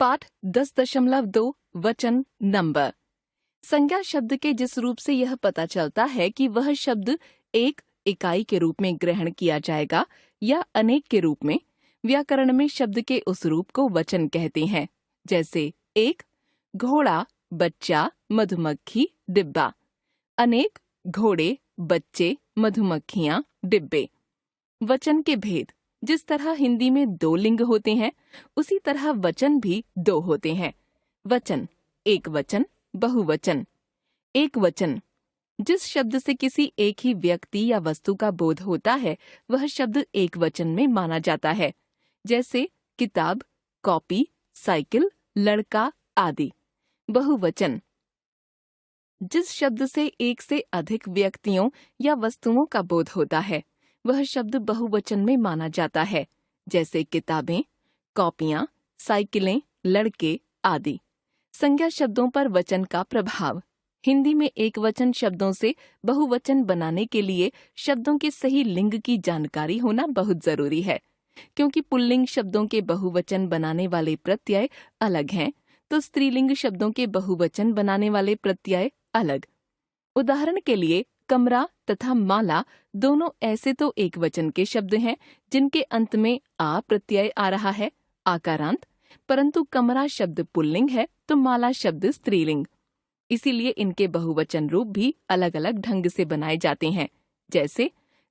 पाठ 10.2 वचन नंबर। संज्ञा शब्द के जिस रूप से यह पता चलता है कि वह शब्द एक इकाई के रूप में ग्रहण किया जाएगा या अनेक के रूप में, व्याकरण में शब्द के उस रूप को वचन कहते हैं। जैसे एक घोड़ा, बच्चा, मधुमक्खी, डिब्बा। अनेक घोड़े, बच्चे, मधुमक्खियां, डिब्बे। वचन के भेद। जिस तरह हिंदी में 2 लिंग होते हैं, उसी तरह वचन भी 2 होते हैं। वचन एक वचन, बहुवचन। एक वचन जिस शब्द से किसी एक ही व्यक्ति या वस्तु का बोध होता है, वह शब्द एक वचन में माना जाता है। जैसे किताब, कॉपी, साइकिल, लड़का आदि। बहुवचन जिस शब्द से एक से अधिक व्यक्तियों या वस्तुओं का बोध होता है, वह शब्द बहुवचन में माना जाता है। जैसे किताबें, कॉपियां, साइकिलें, लड़के आदि। संज्ञा शब्दों पर वचन का प्रभाव। हिंदी में एक वचन शब्दों से बहुवचन बनाने के लिए शब्दों के सही लिंग की जानकारी होना बहुत जरूरी है। क्योंकि पुल्लिंग शब्दों के बहुवचन बनाने वाले प्रत्यय अलग हैं, तो स्त्रीलिंग शब्दों के बहुवचन बनाने वाले प्रत्यय अलग। उदाहरण के लिए कमरा तथा माला दोनों ऐसे तो एक वचन के शब्द हैं जिनके अंत में आ प्रत्यय आ रहा है, आकारांत, परंतु कमरा शब्द पुल्लिंग है तो माला शब्द स्त्रीलिंग। इसीलिए इनके बहुवचन रूप भी अलग अलग ढंग से बनाए जाते हैं। जैसे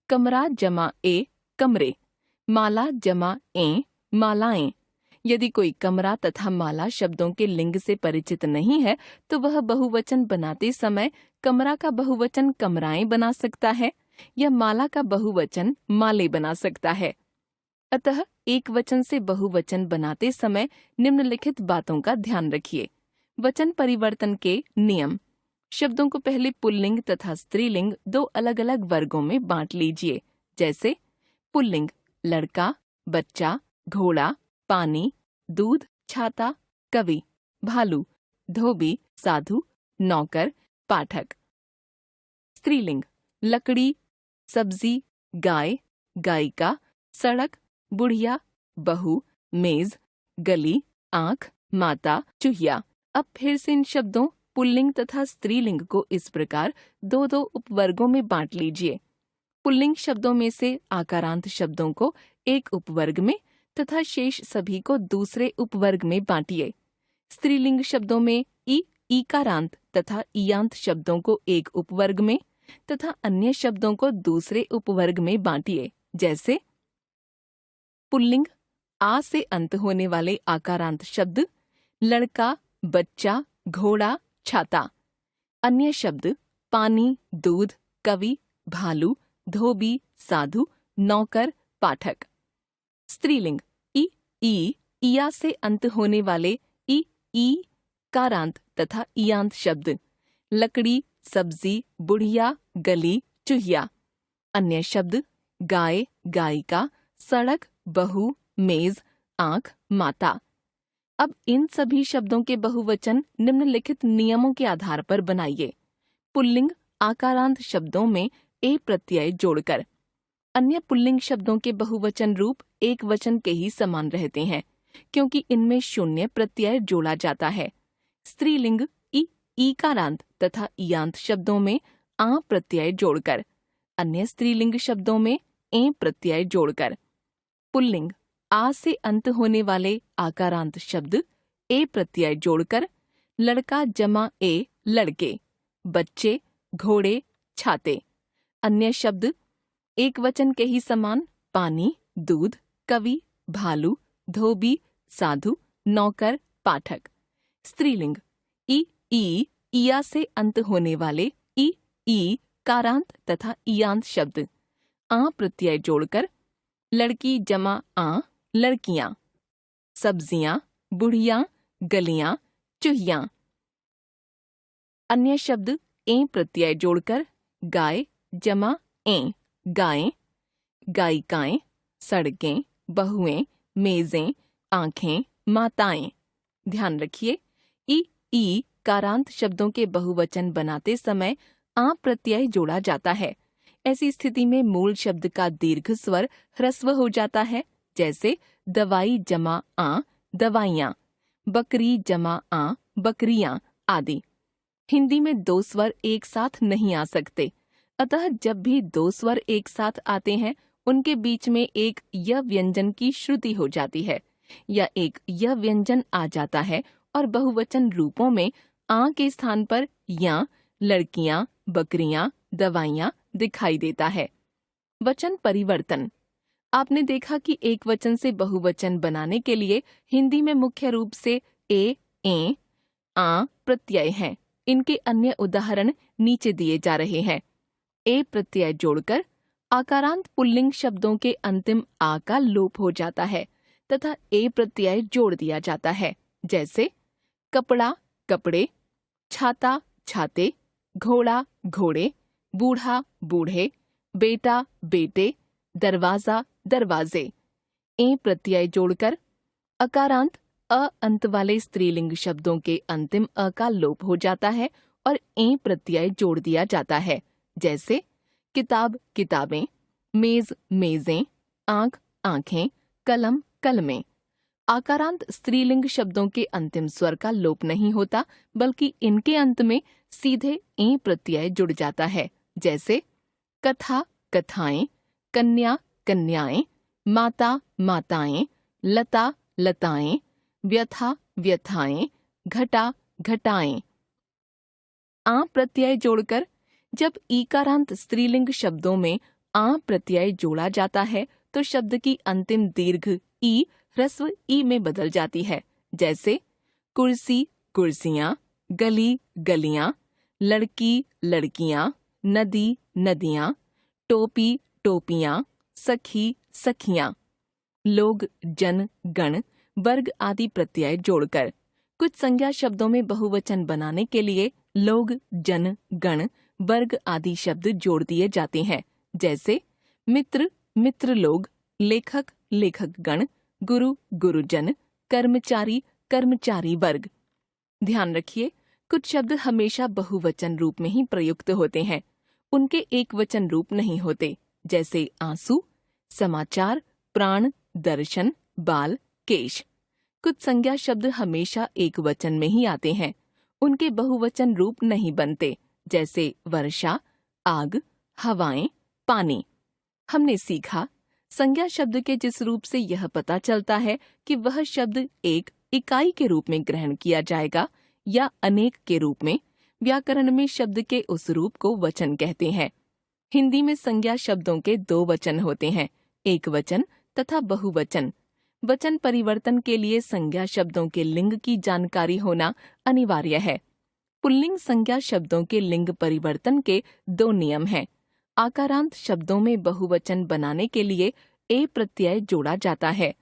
कमरा जमा ए कमरे, माला जमा ए मालाएं। यदि कोई कमरा तथा माला शब्दों के लिंग से परिचित नहीं है, तो वह बहुवचन बनाते समय कमरा का बहुवचन कमराएं बना सकता है या माला का बहुवचन माले बना सकता है। अतः एक वचन से बहुवचन बनाते समय निम्नलिखित बातों का ध्यान रखिए। वचन परिवर्तन के नियम। शब्दों को पहले पुल्लिंग तथा स्त्रीलिंग 2 अलग अलग वर्गों में बांट लीजिए। जैसे पुल्लिंग लड़का, बच्चा, घोड़ा, पानी, दूध, छाता, कवि, भालू, धोबी, साधु, नौकर, पाठक। स्त्रीलिंग लकड़ी, सब्जी, गाय, गायिका, सड़क, बुढ़िया, बहू, मेज, गली, आंख, माता, चूहिया। अब फिर से इन शब्दों पुल्लिंग तथा स्त्रीलिंग को इस प्रकार 2-2 उपवर्गों में बांट लीजिए। पुल्लिंग शब्दों में से आकारांत शब्दों को एक उपवर्ग में तथा शेष सभी को दूसरे उपवर्ग में बांटिए। स्त्रीलिंग शब्दों में ईकारांत तथा ईयांत शब्दों को एक उपवर्ग में तथा अन्य शब्दों को दूसरे उपवर्ग में बांटिए। जैसे पुल्लिंग आ से अंत होने वाले आकारांत शब्द लड़का, बच्चा, घोड़ा, छाता। अन्य शब्द पानी, दूध, कवि, भालू, धोबी, साधु, नौकर, पाठक। स्त्रीलिंग इया से अंत होने वाले ई कारांत तथा इयांत शब्द लकड़ी, सब्जी, बुढ़िया, गली, चूहिया। अन्य शब्द गाय, गायिका, सड़क, बहू, मेज, आंख, माता। अब इन सभी शब्दों के बहुवचन निम्नलिखित नियमों के आधार पर बनाइए। पुल्लिंग आकारांत शब्दों में ए प्रत्यय जोड़कर। अन्य पुल्लिंग शब्दों के बहुवचन रूप एक वचन के ही समान रहते हैं, क्योंकि इनमें शून्य प्रत्यय जोड़ा जाता है। स्त्रीलिंग ईकारांत तथा इयांत शब्दों में आ प्रत्यय जोड़कर। अन्य स्त्रीलिंग शब्दों में ए प्रत्यय जोड़कर। पुल्लिंग आ से अंत होने वाले आकारांत शब्द ए प्रत्यय जोड़कर। लड़का जमा ए लड़के, बच्चे, घोड़े, छाते। अन्य शब्द एक वचन के ही समान पानी, दूध, कवि, भालू, धोबी, साधु, नौकर, पाठक। स्त्रीलिंग इया से अंत होने वाले ई कारांत तथा इयांत शब्द आ प्रत्यय जोड़कर। लड़की जमा आ लड़कियां, सब्जियां, बुढ़िया, गलियां, चूहियां। अन्य शब्द ए प्रत्यय जोड़कर। गाय जमा ए गायें, गायिकाएं, सड़कें, बहुएं, मेजें, आंखें, माताएं। ध्यान रखिए, ई कारांत शब्दों के बहुवचन बनाते समय आ प्रत्यय जोड़ा जाता है। ऐसी स्थिति में मूल शब्द का दीर्घ स्वर ह्रस्व हो जाता है। जैसे दवाई जमा आ दवाइयाँ, बकरी जमा आ, बकरियां आदि। हिंदी में दो स्वर एक साथ नहीं आ सकते, अतः जब भी दो स्वर एक साथ आते हैं उनके बीच में एक य व्यंजन की श्रुति हो जाती है या एक य व्यंजन आ जाता है और बहुवचन रूपों में आ के स्थान पर या, लड़कियां, बकरियां, दवाइयां दिखाई देता है। वचन परिवर्तन। आपने देखा कि एक वचन से बहुवचन बनाने के लिए हिंदी में मुख्य रूप से ए, आ प्रत्यय हैं। इनके अन्य उदाहरण नीचे दिए जा रहे हैं। ए प्रत्यय जोड़कर आकारांत पुल्लिंग शब्दों के अंतिम आ का लोप हो जाता है तथा ए प्रत्यय जोड़ दिया जाता है, जैसे कपड़ा, कपड़े, छाता, छाते, घोड़ा, घोड़े, बूढ़ा, बूढ़े, बेटा, बेटे, दरवाजा, दरवाजे। ए प्रत्यय जोड़कर अकारांत अ अंत वाले स्त्रीलिंग शब्दों के अंतिम अ का लोप हो जाता है और ए प्रत्यय जोड़ दिया जाता है, जैसे किताब, किताबें, मेज, मेजें, आंख, आंखें, कलम, कलमें। आकारांत स्त्रीलिंग शब्दों के अंतिम स्वर का लोप नहीं होता, बल्कि इनके अंत में सीधे ए प्रत्यय जुड़ जाता है, जैसे कथा, कथाएं, कन्या, कन्याएं, माता, माताएं, लता, लताएं, व्यथा, व्यथाएं, घटा, घटाएं। आ प्रत्यय जोड़कर जब ईकारांत स्त्रीलिंग शब्दों में आ प्रत्यय जोड़ा जाता है तो शब्द की अंतिम दीर्घ ई ह्रस्व ई में बदल जाती है, जैसे कुर्सी, कुर्सियां, गली, गलियां, लड़की, लड़कियां, नदी, नदियां, टोपी, टोपियां, सखी, सखियां। लोग, जन, गण, वर्ग आदि प्रत्यय जोड़कर कुछ संज्ञा शब्दों में बहुवचन बनाने के लिए लोग, जन, गण, वर्ग आदि शब्द जोड़ दिए जाते हैं, जैसे मित्र, मित्र लोग, लेखक, लेखक गण, गुरु, गुरुजन, कर्मचारी, कर्मचारी वर्ग। ध्यान रखिए, कुछ शब्द हमेशा बहुवचन रूप में ही प्रयुक्त होते हैं, उनके एक वचन रूप नहीं होते, जैसे आंसू, समाचार, प्राण, दर्शन, बाल, केश। कुछ संज्ञा शब्द हमेशा एक वचन में ही आते हैं, उनके बहुवचन रूप नहीं बनते, जैसे वर्षा, आग, हवाएं, पानी। हमने सीखा, संज्ञा शब्द के जिस रूप से यह पता चलता है कि वह शब्द एक इकाई के रूप में ग्रहण किया जाएगा या अनेक के रूप में, व्याकरण में शब्द के उस रूप को वचन कहते हैं। हिंदी में संज्ञा शब्दों के दो वचन होते हैं, एक वचन तथा बहुवचन। वचन परिवर्तन के लिए संज्ञा शब्दों के लिंग की जानकारी होना अनिवार्य है। पुल्लिंग संज्ञा शब्दों के लिंग परिवर्तन के दो नियम हैं। आकारांत शब्दों में बहुवचन बनाने के लिए ए प्रत्यय जोड़ा जाता है,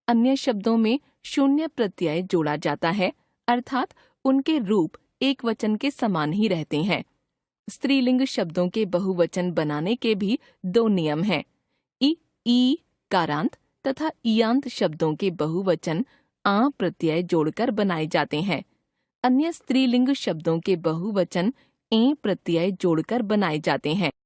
अन्य शब्दों में शून्य प्रत्यय जोड़ा जाता है, अर्थात उनके रूप एक वचन के समान ही रहते हैं। स्त्रीलिंग शब्दों के बहुवचन बनाने के भी दो नियम हैं। ई कारांत तथा ईयांत शब्दों के बहुवचन आ प्रत्यय जोड़कर बनाए जाते हैं। अन्य स्त्रीलिंग शब्दों के बहुवचन ए प्रत्यय जोड़कर बनाए जाते हैं।